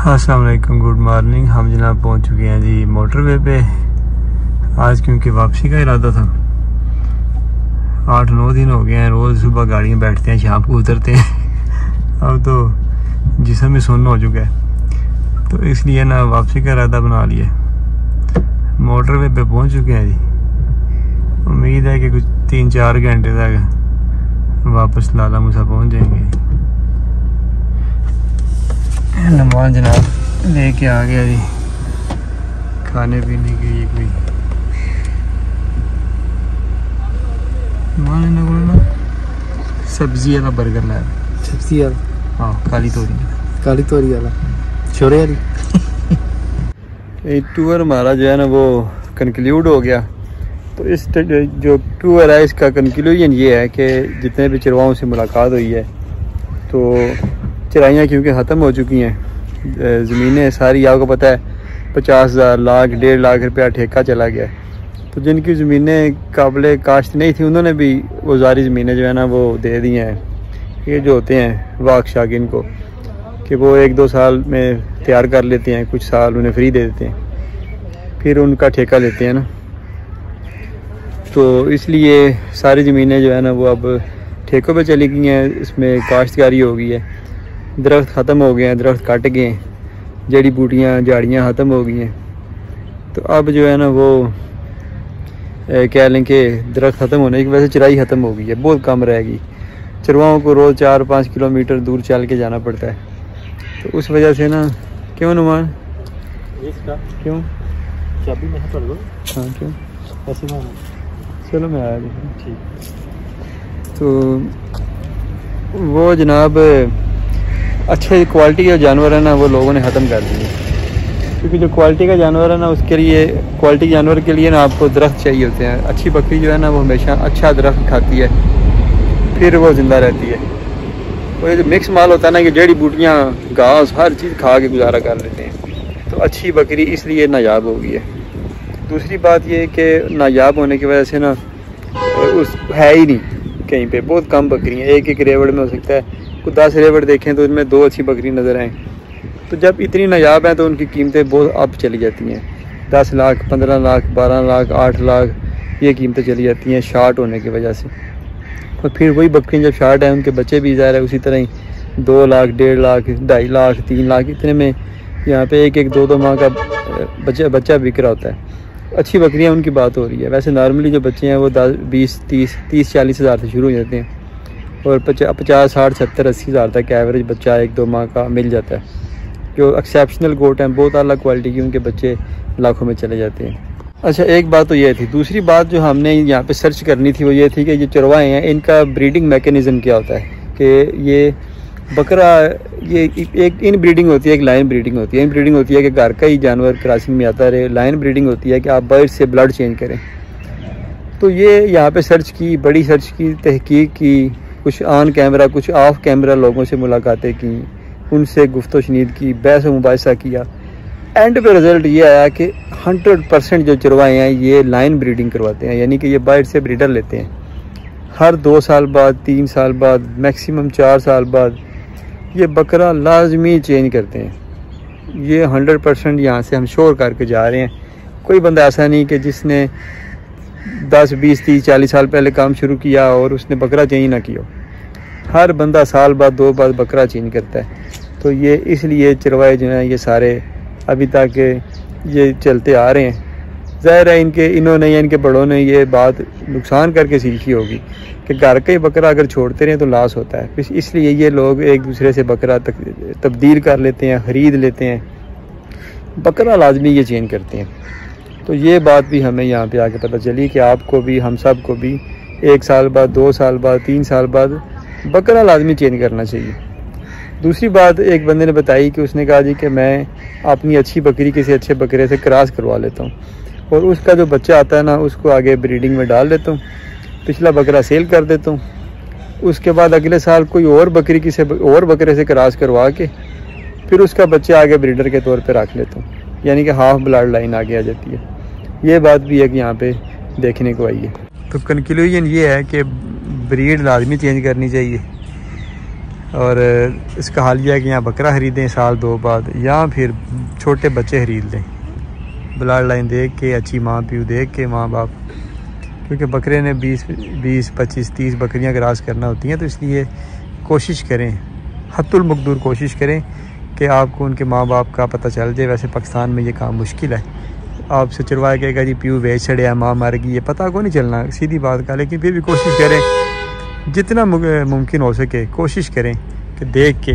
अस्सलाम वालेकुम, good morning. हम जनाब पहुंच चुके हैं जी मोटरवे पे। आज क्योंकि वापसी का इरादा था, 8-9 दिन हो गए हैं रोज़ सुबह गाड़ियाँ बैठते हैं, शाम को उतरते हैं। अब तो जिस्म में सुन्न हो चुका है, तो इसलिए ना वापसी का इरादा बना लिया। मोटरवे पे पहुंच चुके हैं जी। उम्मीद है कि कुछ 3-4 घंटे तक वापस लाला मूसा पहुंच जाएंगे। नमान जनाब लेके आ गया जी खाने पीने के लिए कोई मान ना सब्जी वाला बर्गर लाया। सब्जी वाला? हाँ, काली तोरी वाला छोरे वाली। ये टूर हमारा जो है ना वो कंक्लूड हो गया। तो इस जो टूर है इसका कंक्लूजन ये है कि जितने भी चरवाहों से मुलाकात हुई है, तो चराइयाँ क्योंकि ख़त्म हो चुकी हैं, ज़मीनें सारी आपको पता है 50,000 लाख 1.5 लाख रुपया ठेका चला गया। तो जिनकी ज़मीनें काबिल काश्त नहीं थी, उन्होंने भी वो सारी ज़मीनें जो है ना वो दे दी हैं। ये जो होते हैं वाक शागिन को, कि वो 1-2 साल में तैयार कर लेते हैं, कुछ साल उन्हें फ्री दे देते हैं, फिर उनका ठेका लेते हैं ना। तो इसलिए सारी ज़मीनें जो है ना वो अब ठेकों पे चली गई हैं, इसमें काश्तकारी हो गई है, दरख्त ख़त्म हो गए हैं, दरख्त काट गए हैं, जड़ी बूटियाँ झाड़ियाँ ख़त्म हो गई हैं। तो अब जो है ना वो कह लें कि दरख्त ख़त्म होने की वजह से चराई ख़त्म हो गई है, बहुत कम रहेगी। चरवाहों को रोज़ 4-5 किलोमीटर दूर चल के जाना पड़ता है। तो उस वजह से ना, क्यों नुमान क्यों चाबी में है तो हाँ क्यों ऐसे में चलो मैं आया ठीक। तो वो जनाब अच्छे क्वालिटी के जानवर है ना वो लोगों ने ख़त्म कर दिए, क्योंकि जो क्वालिटी का जानवर है ना उसके लिए, क्वालिटी जानवर के लिए ना आपको दरख्त चाहिए होते हैं। अच्छी बकरी जो है ना वो हमेशा अच्छा दरख्त खाती है, फिर वो ज़िंदा रहती है। और ये जो मिक्स माल होता है ना कि जड़ी बूटियाँ घास हर चीज़ खा के गुजारा कर लेते हैं, तो अच्छी बकरी इसलिए नायाब हो गई है। दूसरी बात ये कि नायाब होने की वजह से ना उस है ही नहीं कहीं पे, बहुत कम बकरियाँ, एक रेवड़ में हो सकता है कुछ 10 रेवड़ देखें तो उनमें 2 अच्छी बकरी नज़र आएँ। तो जब इतनी नायाब हैं तो उनकी कीमतें बहुत अप चली जाती हैं, 10 लाख 15 लाख 12 लाख 8 लाख ये कीमतें चली जाती हैं शार्ट होने की वजह से। और फिर वही बकरियाँ जब शार्ट हैं उनके बच्चे भी ज़ाहिर है उसी तरह ही 2 लाख 1.5 लाख 2.5 लाख 3 लाख इतने में यहाँ पे 1-2 माह का बच्चा बिक रहा होता है। अच्छी बकरियाँ उनकी बात हो रही है। वैसे नॉर्मली जो बच्चे हैं वो 20-30-40 हज़ार से शुरू हो जाते हैं, और 50-60-70-80 हज़ार तक एवरेज बच्चा 1-2 माह का मिल जाता है। जो एक्सेप्शनल गोट हैं बहुत अलग क्वालिटी की, उनके बच्चे लाखों में चले जाते हैं। अच्छा, एक बात तो ये थी। दूसरी बात जो हमने यहाँ पे सर्च करनी थी वो ये थी कि ये चरवाहे हैं, इनका ब्रीडिंग मैकेनिज़्म क्या होता है। कि ये बकरा, ये एक इन ब्रीडिंग होती है, एक लाइन ब्रीडिंग होती है। इन ब्रीडिंग होती है कि घर का ही जानवर क्रॉसिंग में आता रहे। लाइन ब्रीडिंग होती है कि आप बर्ड से ब्लड चेंज करें। तो ये यहाँ पे सर्च की, बड़ी सर्च की, तहकीक की, कुछ ऑन कैमरा कुछ ऑफ कैमरा लोगों से मुलाकातें की, उनसे गुफ्तो शनीद की, बहस मुबाहिसा किया। एंड पे रिज़ल्ट ये आया कि 100% जो चरवाहे हैं ये लाइन ब्रीडिंग करवाते हैं, यानी कि ये बर्ड से ब्रीडर लेते हैं। हर 2 साल बाद, 3 साल बाद, मैक्सिमम 4 साल बाद ये बकरा लाजमी चेंज करते हैं। ये 100% यहाँ से हम श्योर करके जा रहे हैं। कोई बंदा ऐसा नहीं कि जिसने 10, 20, 30, 40 साल पहले काम शुरू किया और उसने बकरा चेंज ना किया। हर बंदा साल बाद 2 बाद बकरा चेंज करता है। तो ये इसलिए चरवाहे जो हैं ये सारे अभी तक ये चलते आ रहे हैं। ज़ाहिर है इन्होंने या इनके बड़ों ने ये बात नुकसान करके सीखी होगी कि घर का ही बकरा अगर छोड़ते रहें तो लॉस होता है। इसलिए ये लोग एक दूसरे से बकरा तब्दील कर लेते हैं, ख़रीद लेते हैं, बकरा लाजमी ये चेंज करते हैं। तो ये बात भी हमें यहाँ पे आके पता चली कि आपको भी, हम सब को भी 1 साल बाद, 2 साल बाद, 3 साल बाद बकरा लाजमी चेंज करना चाहिए। दूसरी बात एक बंदे ने बताई कि उसने कहा जी कि मैं अपनी अच्छी बकरी किसी अच्छे बकरे से क्रॉस करवा लेता हूँ, और उसका जो बच्चा आता है ना उसको आगे ब्रीडिंग में डाल देता हूँ, पिछला बकरा सेल कर देता हूँ। उसके बाद अगले साल कोई और बकरी किसी और बकरे से क्रॉस करवा के फिर उसका बच्चा आगे ब्रीडर के तौर पे रख लेता हूँ, यानी कि हाफ ब्लड लाइन आगे आ जाती है। ये बात भी एक यहाँ पे देखने को आई है। तो कंक्लूजन ये है कि ब्रीड लाजमी चेंज करनी चाहिए। और इसका हाल यह है कि यहाँ बकरा ख़रीदें साल 2 बाद, या फिर छोटे बच्चे ख़रीद लें ब्लड लाइन देख के, अच्छी माँ प्यू देख के माँ बाप, क्योंकि बकरे ने 20, 25, 30 बकरियाँ क्रॉस करना होती हैं। तो इसलिए कोशिश करें, हत्तुल मकदूर कोशिश करें कि आपको उनके माँ बाप का पता चल जाए। वैसे पाकिस्तान में ये काम मुश्किल है, आपसे चरवाया कहेगा जी प्यू बेच छड़े, माँ मर गई, ये पता को नहीं चलना सीधी बात का। लेकिन फिर भी कोशिश करें जितना मुमकिन हो सके, कोशिश करें कि देख के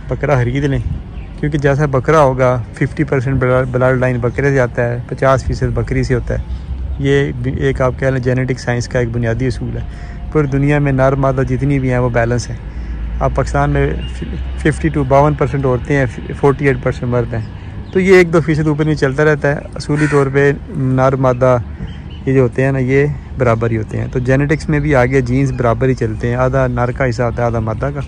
बकरा ख़रीद लें, क्योंकि जैसा बकरा होगा 50% ब्लड लाइन बकरे से आता है, 50% बकरी से होता है। ये एक आप कह लें जेनेटिक साइंस का एक बुनियादी असूल है। पूरी दुनिया में नर मादा जितनी भी हैं वो बैलेंस है। आप पाकिस्तान में 52% औरतें हैं, 48% मर्द हैं, तो ये 1-2% ऊपर नहीं चलता रहता है। असूली तौर पे नर मादा ये जो होते हैं ना, ये बराबर ही होते हैं। तो जेनेटिक्स में भी आगे जीन्स बराबर ही चलते हैं, आधा नर का हिस्सा होता है, आधा मादा का।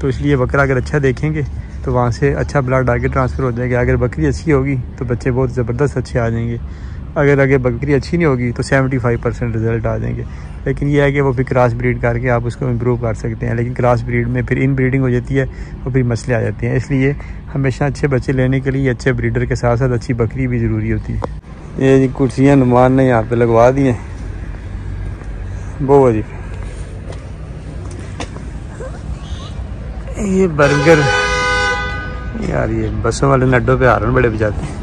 तो इसलिए बकरा अगर अच्छा देखेंगे तो वहाँ से अच्छा ब्लड आगे ट्रांसफ़र हो जाएगा। अगर बकरी अच्छी होगी तो बच्चे बहुत ज़बरदस्त अच्छे आ जाएंगे। अगर आगे बकरी अच्छी नहीं होगी तो 75% रिज़ल्ट आ जाएंगे। लेकिन यह है कि वो फिर क्रॉस ब्रीड करके आप उसको इम्प्रूव कर सकते हैं। लेकिन क्रॉस ब्रीड में फिर इन ब्रीडिंग हो जाती है और फिर मसले आ जाते हैं। इसलिए हमेशा अच्छे बच्चे लेने के लिए अच्छे ब्रीडर के साथ साथ अच्छी बकरी भी ज़रूरी होती है। ये कुर्सियाँ नुमान ने यहाँ पे लगवा दी हैं, बहुत अजीब। ये बर्गर यार, ये बसों वाले नड्डों पे हारन बड़े बजाते हैं।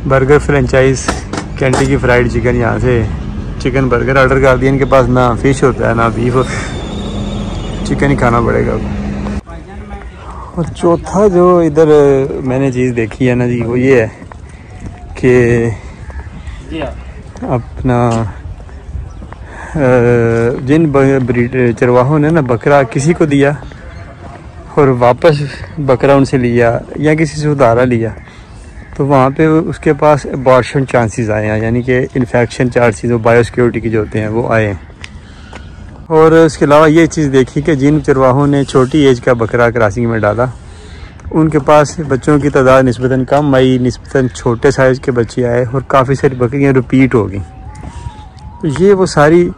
बर्गर फ्रेंचाइज कैंटी की फ्राइड चिकन, यहाँ से चिकन बर्गर ऑर्डर कर दिया। इनके पास ना फ़िश होता है ना बीफ होता है, चिकन ही खाना पड़ेगा। और चौथा जो इधर मैंने चीज़ देखी है ना जी, वो ये है कि अपना जिन चरवाहों ने ना बकरा किसी को दिया और वापस बकरा उनसे लिया या किसी से उधारा लिया, तो वहाँ पे उसके पास अबॉर्शन चांसेस आए हैं, यानी कि इन्फेक्शन चांसेस वो बायोसिक्योरिटी के जो होते हैं वो आए हैं। और उसके अलावा ये चीज़ देखी कि जिन चरवाहों ने छोटी एज का बकरा क्रॉसिंग में डाला, उनके पास बच्चों की तादाद निस्बतन कम आई, निस्बतन छोटे साइज़ के बच्चे आए और काफ़ी सारी बकरियाँ रिपीट हो गई। तो ये वो सारी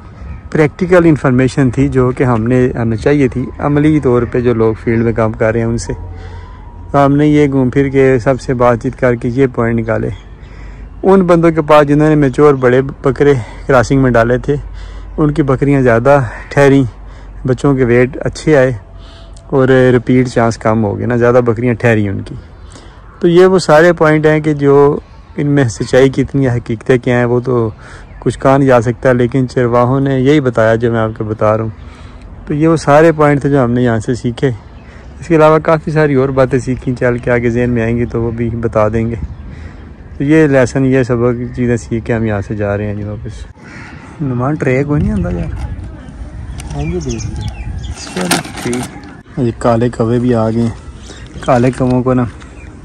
प्रैक्टिकल इन्फॉर्मेशन थी जो कि हमें चाहिए थी अमली तौर पे। जो लोग फील्ड में काम कर रहे हैं उनसे तो हमने ये घूम फिर के सबसे बातचीत करके ये पॉइंट निकाले। उन बंदों के पास जिन्होंने मैच्योर बड़े बकरे क्रॉसिंग में डाले थे, उनकी बकरियां ज़्यादा ठहरी, बच्चों के वेट अच्छे आए और रिपीट चांस कम हो गए ना, ज़्यादा बकरियां ठहरी उनकी। तो ये वो सारे पॉइंट हैं कि जो इनमें सच्चाई कितनी है, हकीकतें क्या हैं, वो तो कुछ कहा नहीं जा सकता, लेकिन चरवाहों ने यही बताया जो मैं आपको बता रहा हूँ। तो ये वो सारे पॉइंट थे जो हमने यहाँ से सीखे। इसके अलावा काफ़ी सारी और बातें सीखी, चल के आगे ज़हन में आएंगी तो वो भी बता देंगे। तो ये लेसन, ये सबक चीज़ें सीख के हम यहाँ से जा रहे हैं जी वापस। नुमान ट्रे कोई नहीं आता यार, आएंगे ठीक। ये काले कौवे भी आ गए हैं। काले कौवों को ना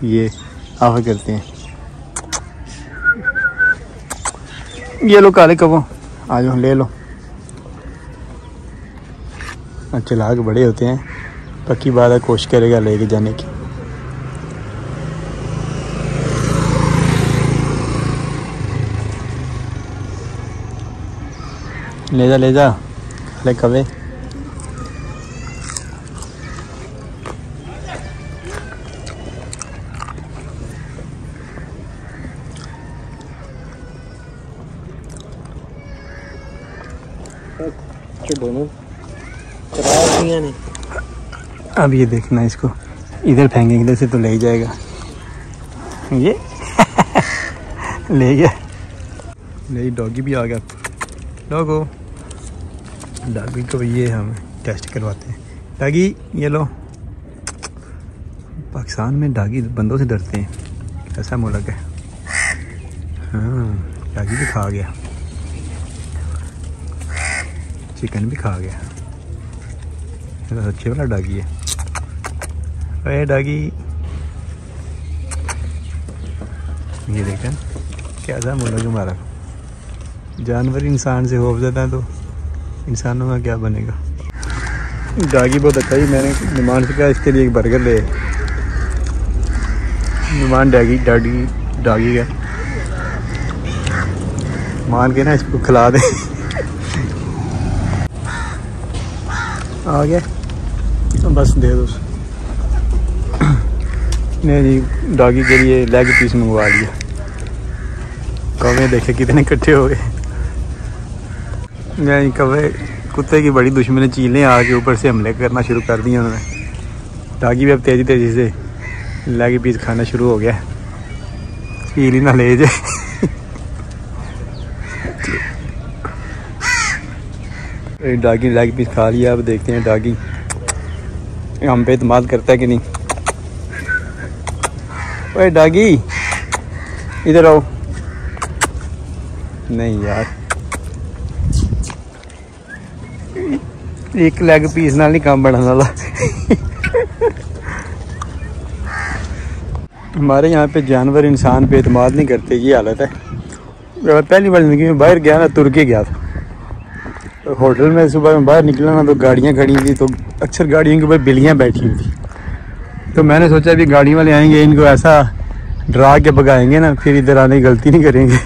ये आफा करते हैं। ये लो काले कौवों, आ जाओ ले लो। अच्छे लाग बड़े होते हैं, पक्की बात है कोशिश करेगा लेके जाने की। ले जा काले कौवे। दोनों ने अब ये देखना, इसको इधर फेंकेंगे, इधर से तो ले ही जाएगा ये ले गया। ले डॉगी भी आ गया। डॉगो, डॉगी को ये हम टेस्ट करवाते हैं। डॉगी ये लो। पाकिस्तान में डॉगी बंदों से डरते हैं, ऐसा मुल्क है। हाँ, डॉगी भी खा गया, चिकन भी खा गया। अच्छे वाला डॉगी है। अरे डॉगी, ये देखें कैसा मुल्क हमारा। जानवर इंसान से खौफज़दा है तो इंसानों का क्या बनेगा। डॉगी बहुत अच्छा ही, मैंने नुमान से कहा इसके लिए एक बर्गर ले। नुमान डॉगी का मान के ना इसको खिला दे। आ गया बस दे दो। नहीं जी, डॉगी के लिए लेग पीस मंगवा लिया। कौवे देखे कितने इकट्ठे हो गए। नहीं, कौवे कुत्ते की बड़ी दुश्मनी, चीलें आके ऊपर से हमले करना शुरू कर दिए उन्होंने। डॉगी भी अब तेज़ी तेज़ी से लेग पीस खाना शुरू हो गया। चील ही ना ले जाए। डॉगी लेग पीस खा लिया। अब देखते हैं डॉगी हम पे इत्मीनान करता है कि नहीं। ओए डॉगी इधर आओ। नहीं यार, एक लेग पीस नाल नहीं काम बनने वाला। हमारे यहाँ पे जानवर इंसान पे इत्मीनान नहीं करते, ये हालत है। पहली बार जिंदगी में बाहर गया ना, तुर्की गया था। होटल में सुबह में बाहर निकला ना तो गाड़ियाँ खड़ी थी, तो अक्सर गाड़ियों के ऊपर बिल्लियाँ बैठी हुई थी। तो मैंने सोचा अभी गाड़ी वाले आएंगे, इनको ऐसा डरा के भगाएंगे ना, फिर इधर आने की गलती नहीं करेंगे।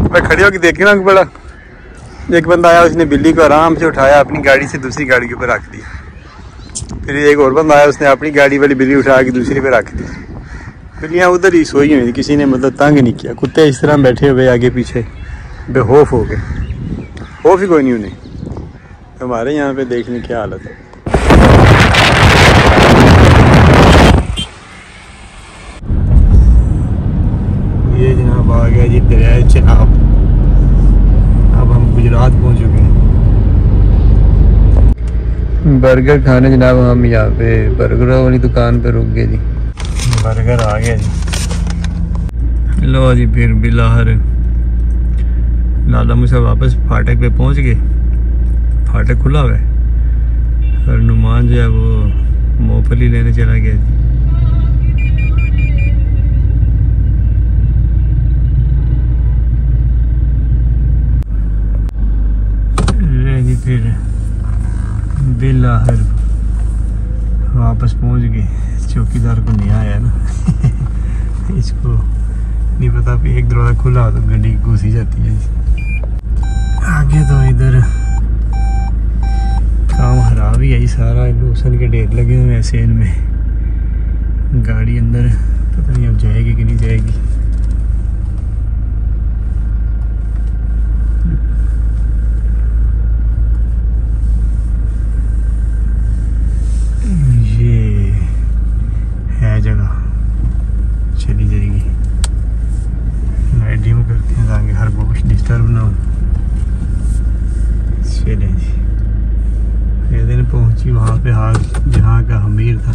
मैं खड़े होकर देखे ना, बड़ा एक बंदा आया, उसने बिल्ली को आराम से उठाया, अपनी गाड़ी से दूसरी गाड़ी के ऊपर रख दिया। फिर एक और बंदा आया, उसने अपनी गाड़ी वाली बिल्ली उठा के दूसरी पे रख दी। बिल्लियाँ उधर ही सोई हुई थी, किसी ने मतलब तंग नहीं किया। कुत्ते इस तरह बैठे हुए आगे पीछे बेखौफ हो गए, खौफ ही कोई नहीं उन्हें। हमारे यहाँ पे देखने की हालत है। ये जनाब आ गया जी दरिया चेनाब। अब हम गुजरात पहुँच चुके हैं। बर्गर खाने जनाब हम यहाँ पे बर्गर वाली दुकान पे रुक गए जी। बर्गर आ गया जी। लो जी, फिर बिलाहर लाला मुसा वापस फाटक पे पहुंच गए। फाटक खुला हुआ है और नुमान जो है वो मूंगफली लेने चला गया जी। फिर बिलाहर वापस पहुंच गए। चौकीदार को नहीं आया ना। इसको नहीं पता, एक दरवाजा खुला हो तो गाड़ी घुस ही जाती है। आगे तो इधर काम खराब ही है सारा, लोसन के ढेर लगे हुए हैं सेन में। गाड़ी अंदर पता नहीं अब जाएगी कि नहीं जाएगी। ये है जगह, चली जाएगी। लाइट डिम करते हैं ताकि हर गोश्त डिस्टर्ब ना हो। चले जी, फिर दिन पहुंची वहाँ पे हाल जहाँ का हमीर था।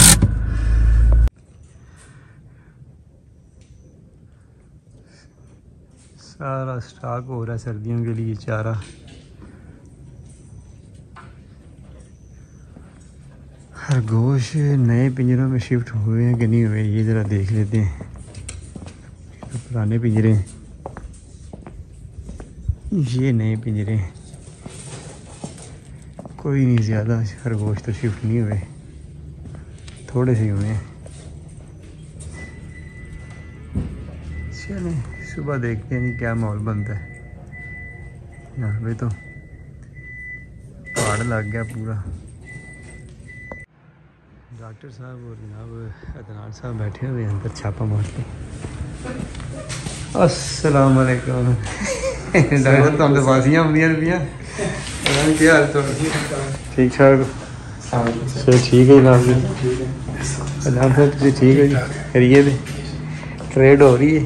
सारा स्टॉक हो रहा है सर्दियों के लिए चारा। खरगोश नए पिंजरों में शिफ्ट हुए हैं कि नहीं हुए, ये ज़रा देख लेते हैं। तो पुराने पिंजरे, ये नए पिंजरे, कोई नहीं ज़्यादा खरगोश तो शिफ्ट नहीं हुए, थोड़े से हुए हैं। चलें सुबह देखते हैं नहीं क्या माहौल बनता है। यहाँ पे तो पहाड़ लग गया पूरा। डॉक्टर साहब और जनाब अदनान साहब बैठे हुए हैं अंदर छापा मार के। अस्सलाम वालेकुम। डॉक्टर तो हमसे बासियाँ होंगी रुपया, क्या हाल तो ठीक ठाक सर? ठीक है जनाब जी, अदनान साहब तुझे ठीक है जी? करिए दे ट्रेड हो रही है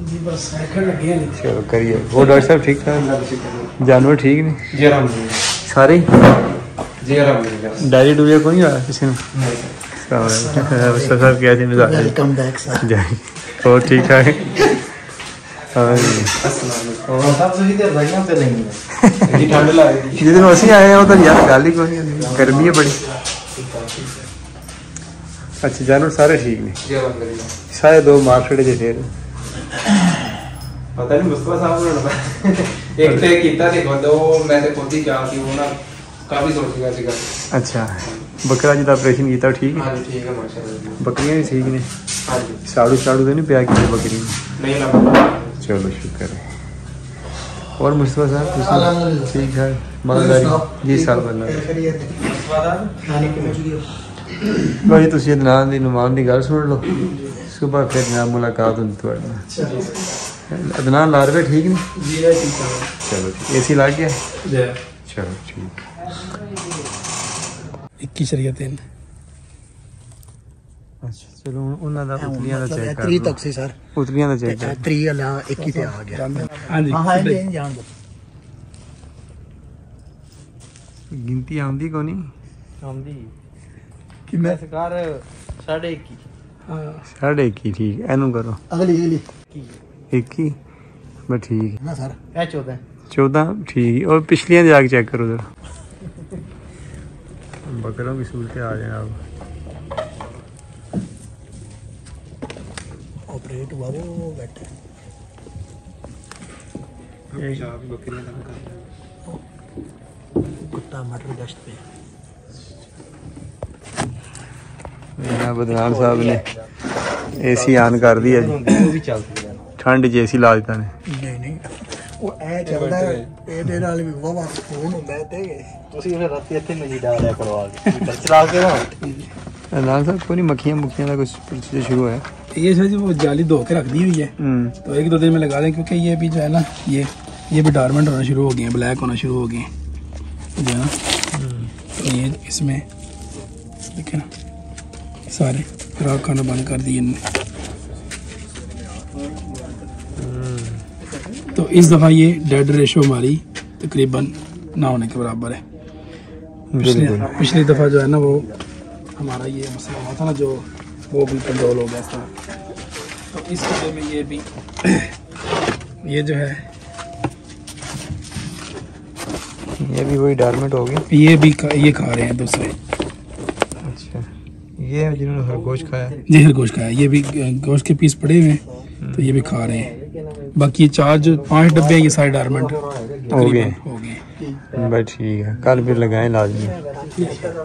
जी, बस लगे हैं। चलो करिए। वो डॉक्टर साहब ठीक ठाक, जानवर ठीक नहीं जी अलहम्दुलिल्लाह सारे जी अलहम्दुलिल्लाह। डायरी डूरिया को नहीं आया किसी ने? सर क्या थी वेलकम बैक सर। और ठीक ठाक है? हाँ जी, जिस दिन वैसे आए हैं उधर यार गाली को नहीं, गर्मी है बड़ी। अच्छा जानवर सारे ठीक नहीं? सारे दो मार्केट जे थे पता नहीं मुस्तफा साहब ने एक ते कीता देखो तो मैं ते खुद ही क्या कि वो ना काफी सोच गया सीगा। अच्छा बकरा जी का ऑपरेशन किया ठीक है? हां जी ठीक है माशाल्लाह। बकरियां भी ठीक ने? हां जी। साड़ू साड़ू तो नहीं पिया कि बकरी नहीं लगा। चलो शुक्र है। और मुस्तफा साहब ठीक ठाक? मालदारी जी साहब बनना भाई तुसी अदनान दी नुमान दी गल सुन लो, सुबह फिर जनाब मुलाकात होंदी तुहाडे नाल। अदनान ला रहे ठीक नहीं? जी ठीक है। चलो एसी लग गया? जय चलो ठीक। 21 शरीयत है। अच्छा चलो उन्हां दा उतलियां दा चेक कर 3 तक से सर उतलियां दा चेक कर 3 अला 21 ते आ गया। हां जी हां ले जान दो। गिनती आंदी कोनी आंदी कि मैं सरकार 21.5 हां 21.5 ठीक एनु करो अगली 21 बस ठीक ना सर ए 14 14 ठीक और पिछलियां जाके चेक करो जरा बकरों की सूरत आ जाए आप ऑपरेट हुआ वो बैठा कुत्ता मटर गश्त पे बदनाम साहब ने एसी ऑन कर दिया जी वो भी चलती है ठंड च एसी ला दिता ने नहीं वो ए चलदा है ਇਹਦੇ ਨਾਲ ਵੀ ਵਾਵਾ ਫੋਨ ਹੁੰਦਾ ਤੇ ਤੁਸੀਂ ਫਿਰ ਰਾਤੀ ਇੱਥੇ ਨਹੀਂ ਡਾਲਿਆ ਕਰੋ ਆ ਕੇ ਚਲਾ ਕੇ ਨਾ अदनान साहब कोई नहीं मक्खियाँ मुखियाँ का कुछ प्रोसीजर शुरू है ये सर जी वो जाली धो के रख दी हुई है, तो 1-2 दिन में लगा दें क्योंकि ये भी जो है ना ये भी डॉर्मेंट होना शुरू हो गए हैं, ब्लैक होना शुरू हो गए हैं जो है ना। तो ये इसमें देखें ना सारे खुराक खाना बंद कर दिए इनने। तो इस दफ़ा ये डेड रेशो हमारी तकरीबन ना होने के बराबर है। पिछली दफ़ा जो है ना वो हमारा ये मसला हुआ था ना जो वो भी कंट्रोल हो गया था। तो इस वजह में ये भी ये जो है ये भी वही डॉर्मेंट हो गया ये खा रहे हैं दूसरे। अच्छा ये जिन्होंने खरगोश खाया जी खरगोश खाया, ये भी गोश्त के पीस पड़े हुए हैं तो ये भी खा रहे हैं। बाकी 4-5 डब्बे ये सारे डॉर्मेंट हो गए बस ठीक है। कल फिर लगाएं लाजमी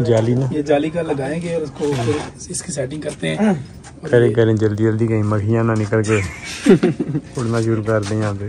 जाली ना, ये जाली का लगाएंगे और उसको फिर इसकी सेटिंग करते हैं। करें जल्दी जल्दी कहीं मक्खियाँ ना निकल के उड़ना शुरू कर दें यहाँ पे।